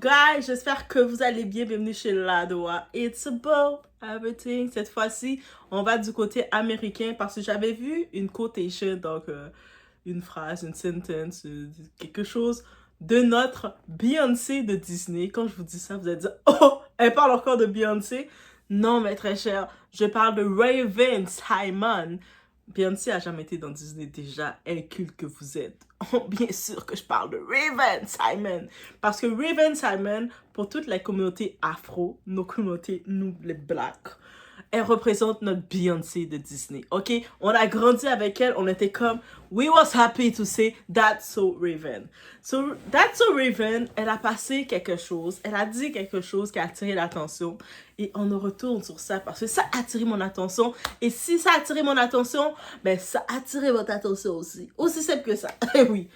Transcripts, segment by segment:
guys, j'espère que vous allez bien. Bienvenue chez Ladoa. It's about everything. Cette fois-ci, on va du côté américain parce que j'avais vu une quotation, donc une phrase, une sentence, quelque chose de notre Beyoncé de Disney. Quand je vous dis ça, vous allez dire, oh, elle parle encore de Beyoncé. Non, mais très cher, je parle de Raven Simon. Beyoncé a jamais été dans Disney déjà, elle culte que vous êtes. Oh, bien sûr que je parle de Raven Simon. Parce que Raven Simon, pour toutes les communautés afro, nos communautés, nous les blacks, elle représente notre Beyoncé de Disney, ok? On a grandi avec elle, on était comme, we was happy to say, that's so Raven. So, that's so Raven, elle a passé quelque chose, elle a dit quelque chose qui a attiré l'attention, et on en retourne sur ça, parce que ça a attiré mon attention, et si ça a attiré mon attention, ben ça a attiré votre attention aussi. Aussi simple que ça, et oui.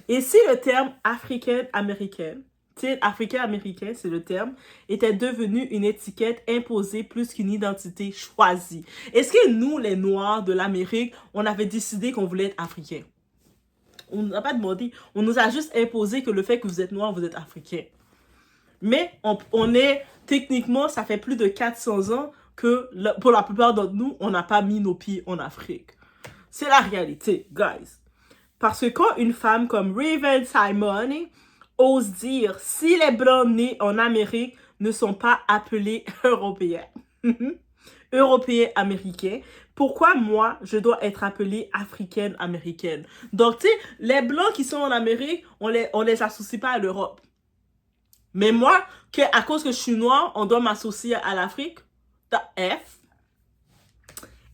Et si le terme africaine-américaine, africain-américain, c'est le terme, était devenu une étiquette imposée plus qu'une identité choisie. Est-ce que nous, les Noirs de l'Amérique, on avait décidé qu'on voulait être africains? On n'a pas demandé. On nous a juste imposé que le fait que vous êtes Noir, vous êtes africain. Mais on est, techniquement, ça fait plus de 400 ans que, pour la plupart d'entre nous, on n'a pas mis nos pieds en Afrique. C'est la réalité, guys. Parce que quand une femme comme Raven Simone ose dire si les blancs nés en Amérique ne sont pas appelés européens, européens américains, pourquoi moi je dois être appelée africaine américaine? Donc tu sais, les blancs qui sont en Amérique, on les associe pas à l'Europe. Mais moi, à cause que je suis noire, on doit m'associer à l'Afrique. The F.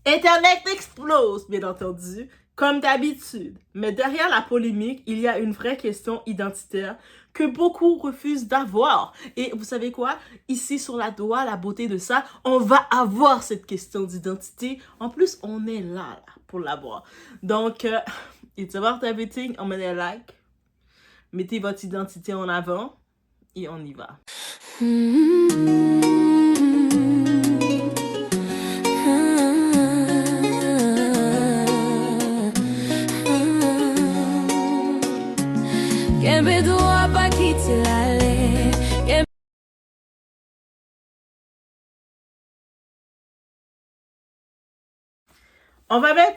Internet explose, bien entendu. Comme d'habitude. Mais derrière la polémique, il y a une vraie question identitaire que beaucoup refusent d'avoir. Et vous savez quoi? Ici, sur Ladoa, la beauté de ça, on va avoir cette question d'identité. En plus, on est là pour l'avoir. Donc, it's about everything. On met des likes. Mettez votre identité en avant. Et on y va.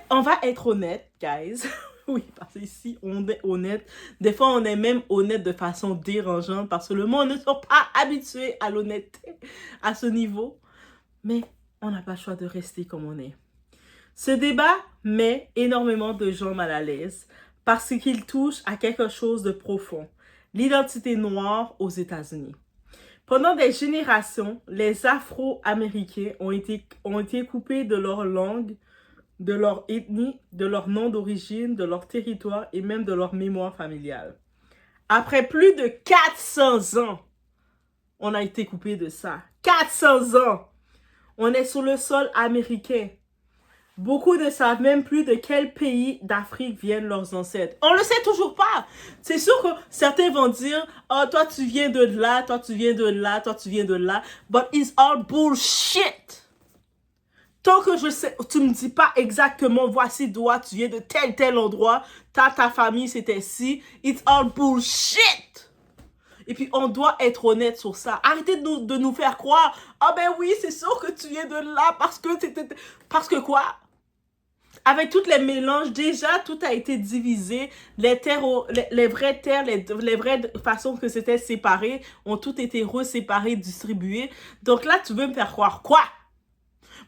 On va être honnête, guys. Oui, parce qu'ici, on est honnête. Des fois, on est même honnête de façon dérangeante parce que le monde ne sont pas habitués à l'honnêteté à ce niveau. Mais on n'a pas le choix de rester comme on est. Ce débat met énormément de gens mal à l'aise parce qu'il touche à quelque chose de profond. L'identité noire aux États-Unis. Pendant des générations, les Afro-Américains ont été coupés de leur langue, de leur ethnie, de leur nom d'origine, de leur territoire et même de leur mémoire familiale. Après plus de 400 ans, on a été coupé de ça. 400 ans! On est sur le sol américain. Beaucoup ne savent même plus de quel pays d'Afrique viennent leurs ancêtres. On le sait toujours pas. C'est sûr que certains vont dire, oh, toi tu viens de là, toi tu viens de là, toi tu viens de là. But it's all bullshit. Tant que je sais, tu me dis pas exactement, voici d'où tu viens de tel endroit, ta famille c'était ci, it's all bullshit. Et puis on doit être honnête sur ça. Arrêtez de nous faire croire, ah ben oui, c'est sûr que tu viens de là parce que quoi? Avec tous les mélanges, déjà, tout a été divisé. Les vraies terres, les vraies façons que c'était séparé, ont tout été reséparées, distribuées. Donc là, tu veux me faire croire quoi?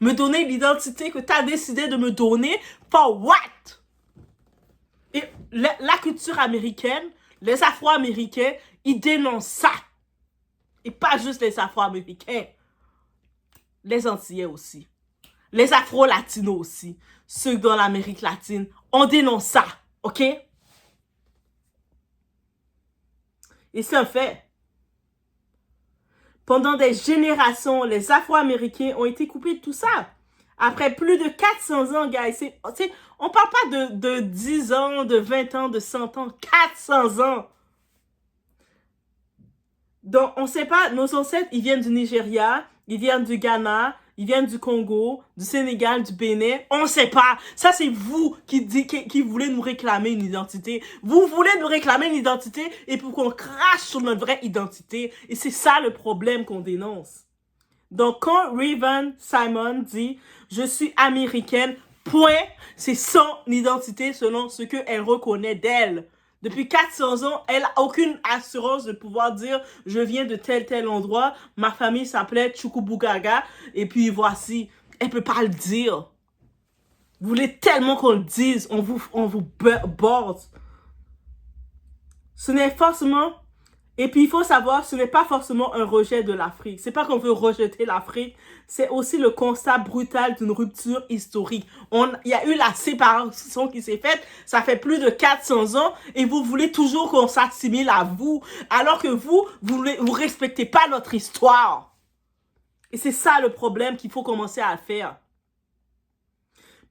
Me donner l'identité que tu as décidé de me donner, for what? Et la culture américaine, les Afro-Américains, ils dénoncent ça. Et pas juste les Afro-Américains. Les Antillais aussi. Les Afro-Latinos aussi. Ceux dans l'Amérique latine, on dénonce ça. OK? Et c'est un fait. Pendant des générations, les Afro-Américains ont été coupés de tout ça. Après plus de 400 ans, guys. On parle pas de 10 ans, de 20 ans, de 100 ans. 400 ans. Donc, on sait pas, nos ancêtres, ils viennent du Nigeria, ils viennent du Ghana, ils viennent du Congo, du Sénégal, du Bénin, on sait pas. Ça, c'est vous qui voulez nous réclamer une identité. Vous voulez nous réclamer une identité et pour qu'on crache sur notre vraie identité. Et c'est ça le problème qu'on dénonce. Donc, quand Raven Simon dit « Je suis américaine », point, c'est son identité selon ce qu'elle reconnaît d'elle. Depuis 400 ans, elle n'a aucune assurance de pouvoir dire « Je viens de tel endroit, ma famille s'appelait Chukubugaga, et puis voici. » Elle ne peut pas le dire. Vous voulez tellement qu'on le dise, on vous borde. Ce n'est forcément... Et puis, il faut savoir, ce n'est pas forcément un rejet de l'Afrique. C'est pas qu'on veut rejeter l'Afrique. C'est aussi le constat brutal d'une rupture historique. Il y a eu la séparation qui s'est faite. Ça fait plus de 400 ans. Et vous voulez toujours qu'on s'assimile à vous. Alors que vous respectez pas notre histoire. Et c'est ça le problème qu'il faut commencer à faire.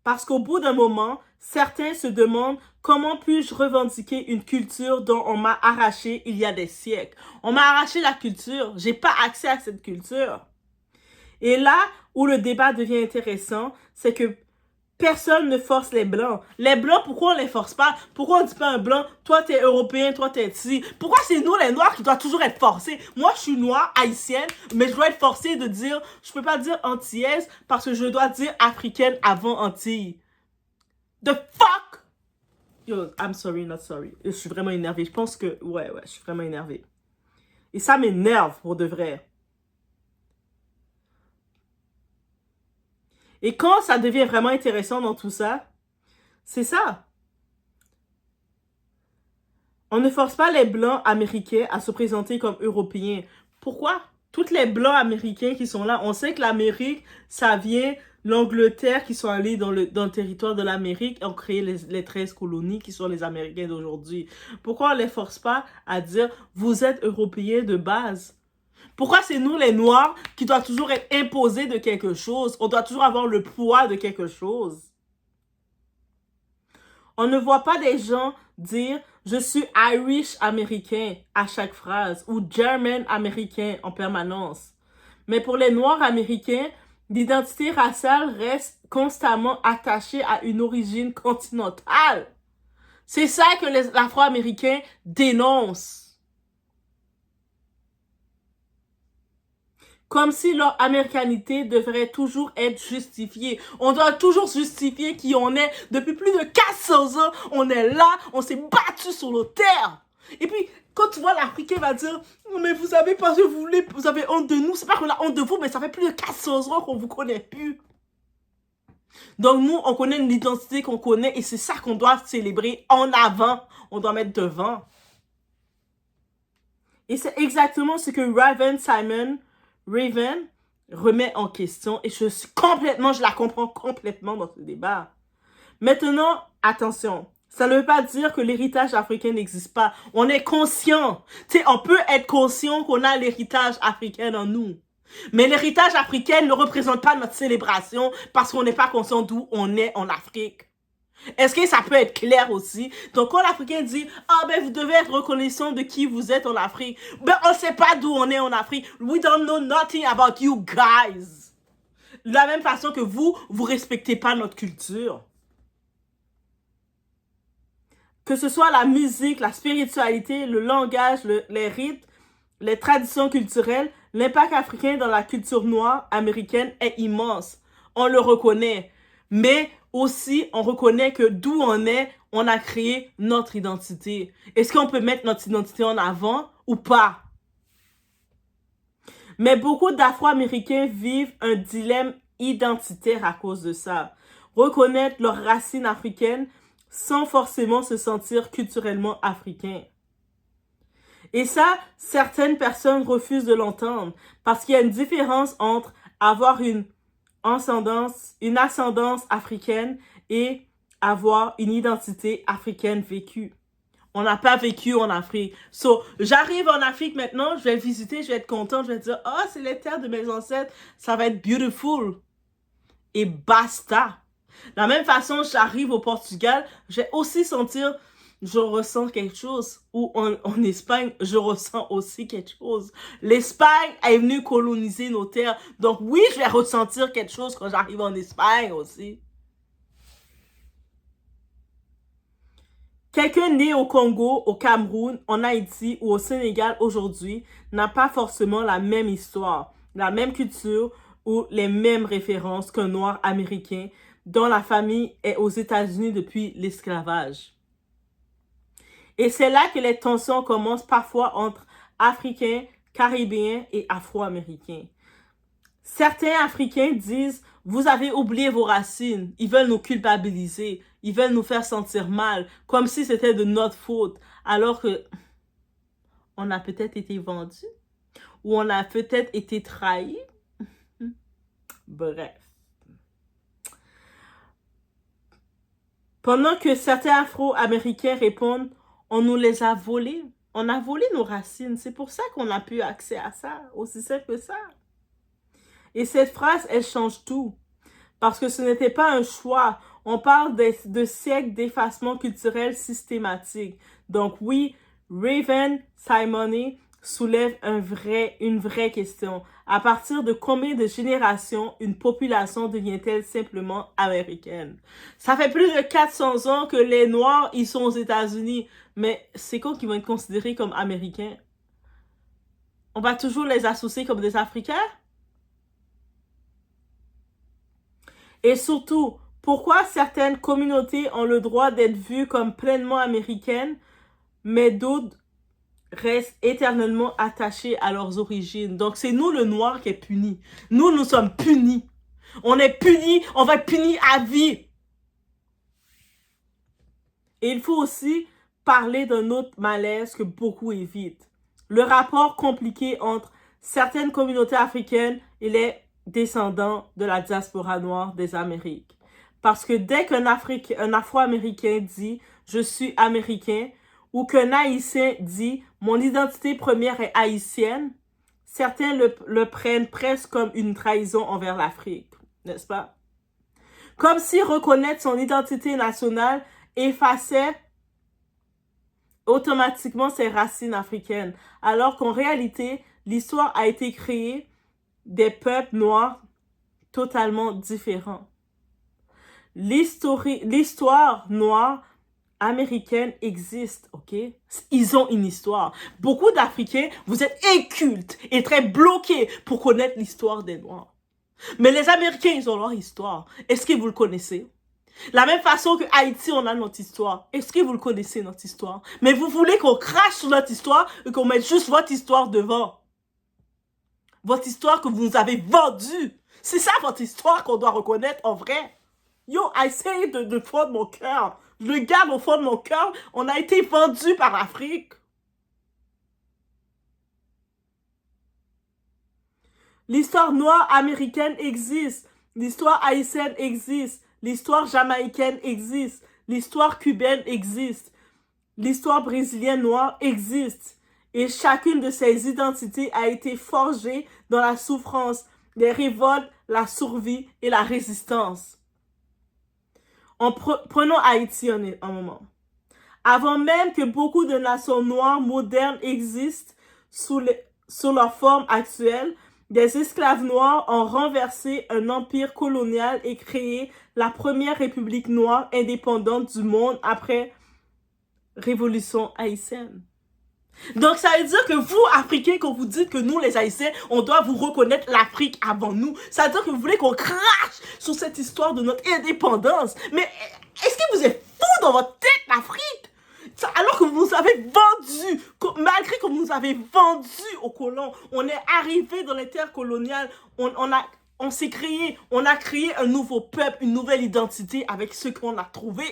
Parce qu'au bout d'un moment, certains se demandent comment puis-je revendiquer une culture dont on m'a arraché il y a des siècles. On m'a arraché la culture, j'ai pas accès à cette culture. Et là où le débat devient intéressant, c'est que personne ne force les Blancs. Les Blancs, pourquoi on les force pas? Pourquoi on dit pas à un Blanc, toi t'es Européen, toi t'es ici? Pourquoi c'est nous les Noirs qui doivent toujours être forcés? Moi je suis Noire, haïtienne, mais je dois être forcée de dire, je peux pas dire antillaise parce que je dois dire africaine avant Antilles. The fuck? Yo, I'm sorry, not sorry. Je suis vraiment énervée. Je pense que, ouais, je suis vraiment énervée. Et ça m'énerve pour de vrai. Et quand ça devient vraiment intéressant dans tout ça, c'est ça. On ne force pas les Blancs américains à se présenter comme Européens. Pourquoi? Tous les Blancs américains qui sont là, on sait que l'Amérique, ça vient l'Angleterre qui sont allés dans le territoire de l'Amérique et ont créé les 13 colonies qui sont les Américains d'aujourd'hui. Pourquoi on ne les force pas à dire « Vous êtes Européens de base ». Pourquoi c'est nous les Noirs qui doivent toujours être imposés de quelque chose? On doit toujours avoir le poids de quelque chose. On ne voit pas des gens dire « Je suis Irish américain » à chaque phrase ou « German américain » en permanence. Mais pour les Noirs américains, l'identité raciale reste constamment attachée à une origine continentale. C'est ça que les Afro-Américains dénoncent. Comme si leur américanité devrait toujours être justifiée. On doit toujours justifier qui on est. Depuis plus de 400 ans, on est là, on s'est battu sur nos terres. Et puis, quand tu vois l'Africain va dire « Mais vous savez parce que vous avez honte de nous. » C'est pas qu'on a honte de vous, mais ça fait plus de 400 ans qu'on vous connaît plus. Donc nous, on connaît l'identité qu'on connaît et c'est ça qu'on doit célébrer en avant. On doit mettre devant. Et c'est exactement ce que Raven Simon remet en question et je la comprends complètement dans ce débat. Maintenant, attention, ça ne veut pas dire que l'héritage africain n'existe pas. On est conscient. Tu sais, on peut être conscient qu'on a l'héritage africain en nous. Mais l'héritage africain ne représente pas notre célébration parce qu'on n'est pas conscient d'où on est en Afrique. Est-ce que ça peut être clair aussi? Donc, quand l'Africain dit « Ah, ben, vous devez être reconnaissant de qui vous êtes en Afrique. » Ben, on ne sait pas d'où on est en Afrique. We don't know nothing about you guys. De la même façon que vous respectez pas notre culture. Que ce soit la musique, la spiritualité, le langage, les rites, les traditions culturelles, l'impact africain dans la culture noire américaine est immense. On le reconnaît. Mais aussi, on reconnaît que d'où on est, on a créé notre identité. Est-ce qu'on peut mettre notre identité en avant ou pas? Mais beaucoup d'Afro-Américains vivent un dilemme identitaire à cause de ça. Reconnaître leurs racines africaines sans forcément se sentir culturellement africains. Et ça, certaines personnes refusent de l'entendre parce qu'il y a une différence entre avoir une ascendance africaine et avoir une identité africaine vécue. On n'a pas vécu en Afrique. So, j'arrive en Afrique maintenant, je vais visiter, je vais être contente, je vais dire « Oh, c'est les terres de mes ancêtres, ça va être beautiful. » Et basta. De la même façon, j'arrive au Portugal, je vais aussi sentir je ressens quelque chose. Ou en Espagne, je ressens aussi quelque chose. L'Espagne est venue coloniser nos terres. Donc oui, je vais ressentir quelque chose quand j'arrive en Espagne aussi. Quelqu'un né au Congo, au Cameroun, en Haïti ou au Sénégal aujourd'hui n'a pas forcément la même histoire, la même culture ou les mêmes références qu'un noir américain dont la famille est aux États-Unis depuis l'esclavage. Et c'est là que les tensions commencent parfois entre Africains, Caribéens et Afro-Américains. Certains Africains disent, vous avez oublié vos racines. Ils veulent nous culpabiliser. Ils veulent nous faire sentir mal, comme si c'était de notre faute, alors que on a peut-être été vendu ou on a peut-être été trahi. Bref. Pendant que certains Afro-Américains répondent, on nous les a volés. On a volé nos racines. C'est pour ça qu'on a pu accès à ça. Aussi simple que ça. Et cette phrase, elle change tout. Parce que ce n'était pas un choix. On parle de siècles d'effacement culturel systématique. Donc oui, Raven Simony soulève une vraie question. À partir de combien de générations une population devient-elle simplement américaine? Ça fait plus de 400 ans que les Noirs, ils sont aux États-Unis. Mais c'est quand qu'ils vont être considérés comme américains? On va toujours les associer comme des Africains? Et surtout, pourquoi certaines communautés ont le droit d'être vues comme pleinement américaines, mais d'autres restent éternellement attachés à leurs origines? Donc c'est nous le noir qui est puni. Nous sommes punis. On est punis, on va être punis à vie. Et il faut aussi parler d'un autre malaise que beaucoup évitent. Le rapport compliqué entre certaines communautés africaines et les descendants de la diaspora noire des Amériques. Parce que dès qu'un Afro-Américain dit « je suis américain » ou qu'un Haïtien dit « mon identité première est haïtienne », certains le prennent presque comme une trahison envers l'Afrique, n'est-ce pas? Comme si reconnaître son identité nationale effaçait automatiquement ses racines africaines, alors qu'en réalité, l'histoire a été créée des peuples noirs totalement différents. L'histoire noire américaine existe, ok? Ils ont une histoire. Beaucoup d'Africains, vous êtes incultes et très bloqués pour connaître l'histoire des Noirs. Mais les Américains, ils ont leur histoire. Est-ce que vous le connaissez? La même façon que Haïti, on a notre histoire. Est-ce que vous le connaissez, notre histoire? Mais vous voulez qu'on crache sur notre histoire et qu'on mette juste votre histoire devant. Votre histoire que vous nous avez vendue. C'est ça votre histoire qu'on doit reconnaître en vrai. Yo, I say it de fond de mon cœur. Je le garde au fond de mon cœur. On a été vendu par l'Afrique. L'histoire noire américaine existe. L'histoire haïtienne existe. L'histoire jamaïcaine existe. L'histoire cubaine existe. L'histoire brésilienne noire existe. Et chacune de ces identités a été forgée dans la souffrance, les révoltes, la survie et la résistance. Prenons Haïti un moment. Avant même que beaucoup de nations noires modernes existent sous leur forme actuelle, des esclaves noirs ont renversé un empire colonial et créé la première république noire indépendante du monde après Révolution haïtienne. Donc ça veut dire que vous, Africains, quand vous dites que nous, les Haïtiens, on doit vous reconnaître l'Afrique avant nous, ça veut dire que vous voulez qu'on crache sur cette histoire de notre indépendance. Mais est-ce que vous êtes fous dans votre tête, l'Afrique? Alors que vous nous avez vendus, malgré que vous nous avez vendus aux colons, on est arrivé dans les terres coloniales, on s'est créé, on a créé un nouveau peuple, une nouvelle identité avec ce qu'on a trouvé.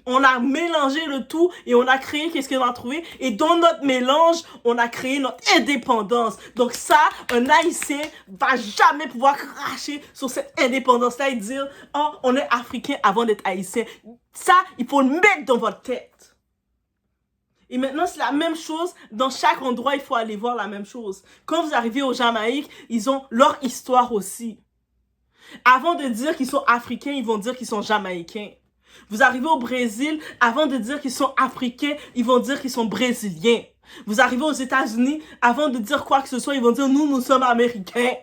On a mélangé le tout et on a créé qu'est-ce qu'on a trouvé. Et dans notre mélange, on a créé notre indépendance. Donc ça, un Haïtien va jamais pouvoir cracher sur cette indépendance-là et dire « Oh, on est Africain avant d'être Haïtien. » Ça, il faut le mettre dans votre tête. Et maintenant, c'est la même chose. Dans chaque endroit, il faut aller voir la même chose. Quand vous arrivez au Jamaïque, ils ont leur histoire aussi. Avant de dire qu'ils sont Africains, ils vont dire qu'ils sont Jamaïcains. Vous arrivez au Brésil, avant de dire qu'ils sont africains, ils vont dire qu'ils sont brésiliens. Vous arrivez aux États-Unis, avant de dire quoi que ce soit, ils vont dire nous sommes américains.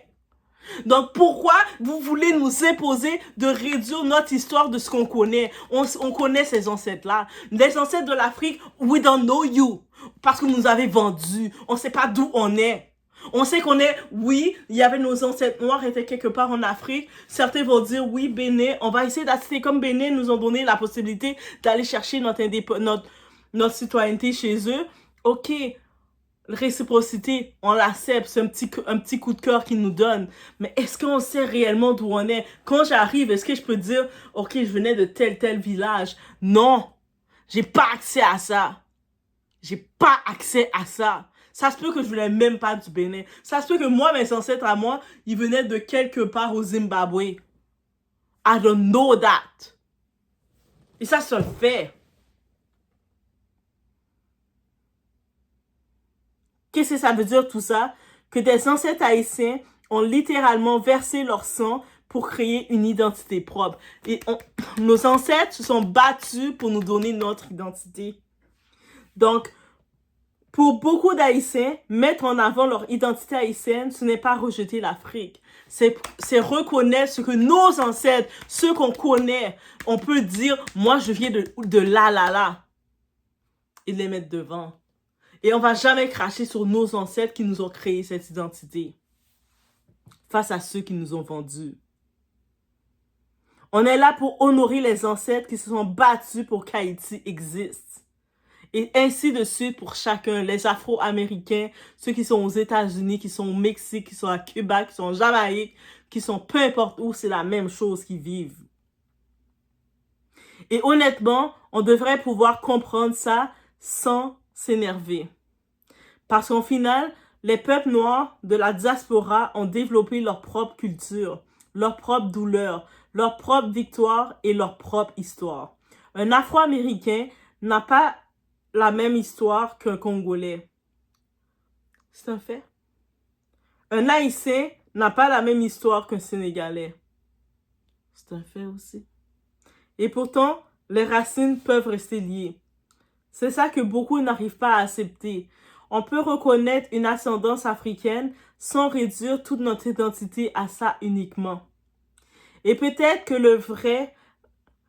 Donc pourquoi vous voulez nous imposer de réduire notre histoire de ce qu'on connaît? On connaît ces ancêtres-là. Les ancêtres de l'Afrique, we don't know you. Parce que vous nous avez vendus. On ne sait pas d'où on est. On sait qu'on est, oui, il y avait nos ancêtres noirs étaient quelque part en Afrique. Certains vont dire, oui, Bénin, on va essayer d'assister comme Bénin nous ont donné la possibilité d'aller chercher notre citoyenneté chez eux. Ok, réciprocité, on l'accepte, c'est un petit coup de cœur qu'ils nous donnent. Mais est-ce qu'on sait réellement d'où on est? Quand j'arrive, est-ce que je peux dire, ok, je venais de tel village? Non, j'ai pas accès à ça. J'ai pas accès à ça. Ça se peut que je venais même pas du Bénin. Ça se peut que moi, mes ancêtres à moi, ils venaient de quelque part au Zimbabwe. I don't know that. Et ça se fait. Qu'est-ce que ça veut dire tout ça? Que des ancêtres haïtiens ont littéralement versé leur sang pour créer une identité propre. Et nos ancêtres se sont battus pour nous donner notre identité. Donc, pour beaucoup d'Haïtiens, mettre en avant leur identité haïtienne, ce n'est pas rejeter l'Afrique. C'est reconnaître ce que nos ancêtres, ceux qu'on connaît, on peut dire, moi je viens de là. Et les mettre devant. Et on va jamais cracher sur nos ancêtres qui nous ont créé cette identité. Face à ceux qui nous ont vendus. On est là pour honorer les ancêtres qui se sont battus pour qu'Haïti existe. Et ainsi de suite pour chacun, les Afro-Américains, ceux qui sont aux États-Unis, qui sont au Mexique, qui sont à Cuba, qui sont en Jamaïque, qui sont peu importe où, c'est la même chose qu'ils vivent. Et honnêtement, on devrait pouvoir comprendre ça sans s'énerver. Parce qu'au final, les peuples noirs de la diaspora ont développé leur propre culture, leur propre douleur, leur propre victoire et leur propre histoire. Un Afro-Américain n'a pas la même histoire qu'un Congolais. C'est un fait. Un Haïtien n'a pas la même histoire qu'un Sénégalais. C'est un fait aussi. Et pourtant, les racines peuvent rester liées. C'est ça que beaucoup n'arrivent pas à accepter. On peut reconnaître une ascendance africaine sans réduire toute notre identité à ça uniquement. Et peut-être que le vrai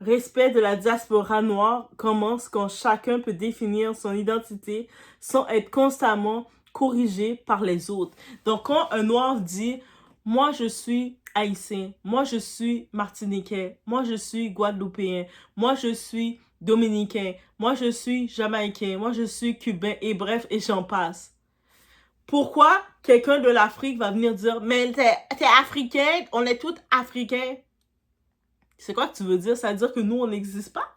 respect de la diaspora noire commence quand chacun peut définir son identité sans être constamment corrigé par les autres. Donc, quand un noir dit « Moi, je suis haïtien. Moi, je suis martiniquais. Moi, je suis guadeloupéen. Moi, je suis dominicain. Moi, je suis jamaïcain. Moi, je suis cubain. » Et bref, et j'en passe. Pourquoi quelqu'un de l'Afrique va venir dire « Mais t'es africain. On est tous africains. » C'est quoi que tu veux dire? Ça veut dire que nous, on n'existe pas?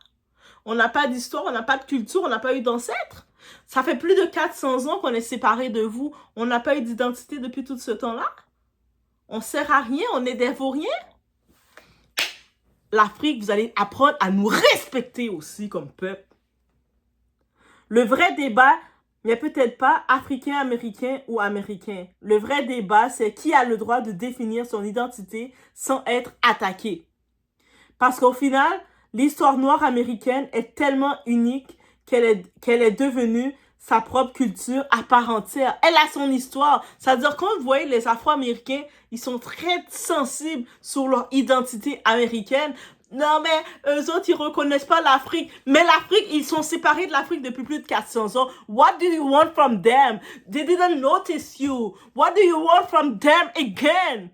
On n'a pas d'histoire, on n'a pas de culture, on n'a pas eu d'ancêtres? Ça fait plus de 400 ans qu'on est séparés de vous. On n'a pas eu d'identité depuis tout ce temps-là? On sert à rien, on est des vauriens? L'Afrique, vous allez apprendre à nous respecter aussi comme peuple. Le vrai débat n'est peut-être pas africain, américain ou américain. Le vrai débat, c'est qui a le droit de définir son identité sans être attaqué. Parce qu'au final, l'histoire noire américaine est tellement unique qu'elle est devenue sa propre culture à part entière. Elle a son histoire. C'est-à-dire, quand vous voyez les Afro-Américains, ils sont très sensibles sur leur identité américaine. Non, mais eux autres, ils reconnaissent pas l'Afrique. Mais l'Afrique, ils sont séparés de l'Afrique depuis plus de 400 ans. What do you want from them? They didn't notice you. What do you want from them again?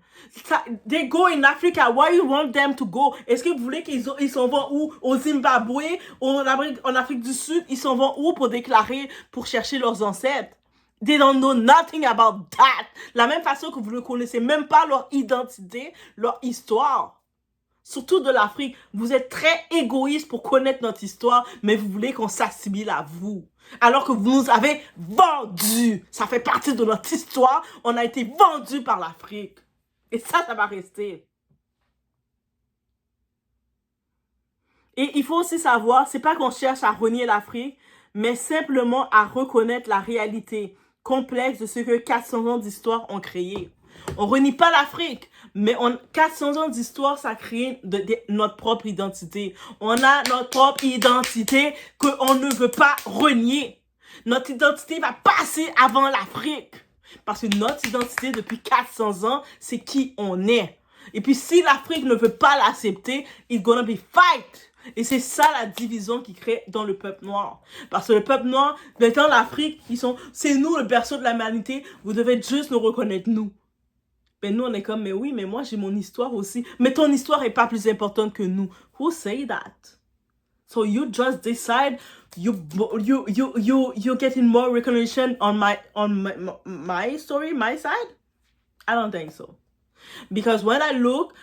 They go in Africa. Why you want them to go? Est-ce que vous voulez qu'ils s'en vont où? Au Zimbabwe? En Afrique du Sud? Ils s'en vont où pour déclarer, pour chercher leurs ancêtres? They don't know nothing about that. La même façon que vous ne connaissez même pas leur identité, leur histoire. Surtout de l'Afrique, vous êtes très égoïste pour connaître notre histoire, mais vous voulez qu'on s'assimile à vous. Alors que vous nous avez vendus. Ça fait partie de notre histoire. On a été vendus par l'Afrique. Et ça va rester. Et il faut aussi savoir, c'est pas qu'on cherche à renier l'Afrique, mais simplement à reconnaître la réalité complexe de ce que 400 ans d'histoire ont créé. On renie pas l'Afrique, mais 400 ans d'histoire, ça crée notre propre identité. On a notre propre identité qu'on ne veut pas renier. Notre identité va passer avant l'Afrique. Parce que notre identité, depuis 400 ans, c'est qui on est. Et puis, si l'Afrique ne veut pas l'accepter, it's gonna be fight. Et c'est ça la division qui crée dans le peuple noir. Parce que le peuple noir, maintenant l'Afrique, c'est nous le berceau de l'humanité, vous devez juste nous reconnaître nous. Mais nous, on est comme, mais oui, mais moi, j'ai mon histoire aussi. Mais ton histoire est pas plus importante que nous. Who say that? So you just decide you're getting more recognition on my story, my side? I don't think so. Because when I look,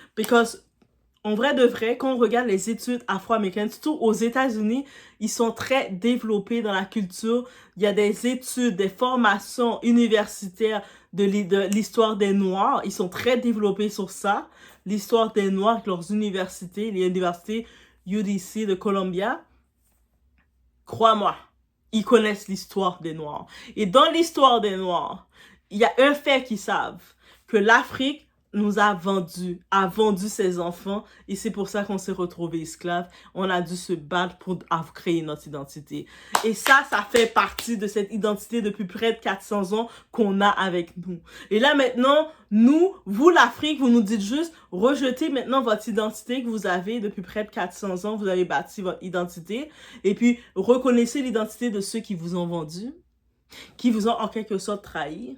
en vrai de vrai, quand on regarde les études afro-américaines, surtout aux États-Unis, ils sont très développés dans la culture. Il y a des études, des formations universitaires de l'histoire des Noirs. Ils sont très développés sur ça. L'histoire des Noirs avec leurs universités, les universités UDC de Columbia. Crois-moi, ils connaissent l'histoire des Noirs. Et dans l'histoire des Noirs, il y a un fait qu'ils savent, que l'Afrique nous a vendu ses enfants, et c'est pour ça qu'on s'est retrouvés esclaves. On a dû se battre pour créer notre identité. Et ça fait partie de cette identité depuis près de 400 ans qu'on a avec nous. Et là maintenant, vous l'Afrique, vous nous dites juste, rejetez maintenant votre identité que vous avez depuis près de 400 ans, vous avez bâti votre identité, et puis reconnaissez l'identité de ceux qui vous ont vendu, qui vous ont en quelque sorte trahi.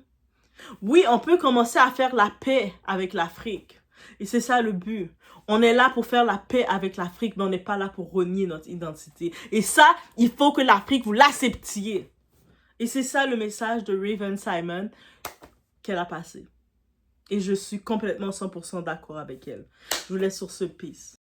Oui, on peut commencer à faire la paix avec l'Afrique. Et c'est ça le but. On est là pour faire la paix avec l'Afrique, mais on n'est pas là pour renier notre identité. Et ça, il faut que l'Afrique, vous l'acceptiez. Et c'est ça le message de Raven Simon qu'elle a passé. Et je suis complètement 100% d'accord avec elle. Je vous laisse sur ce peace.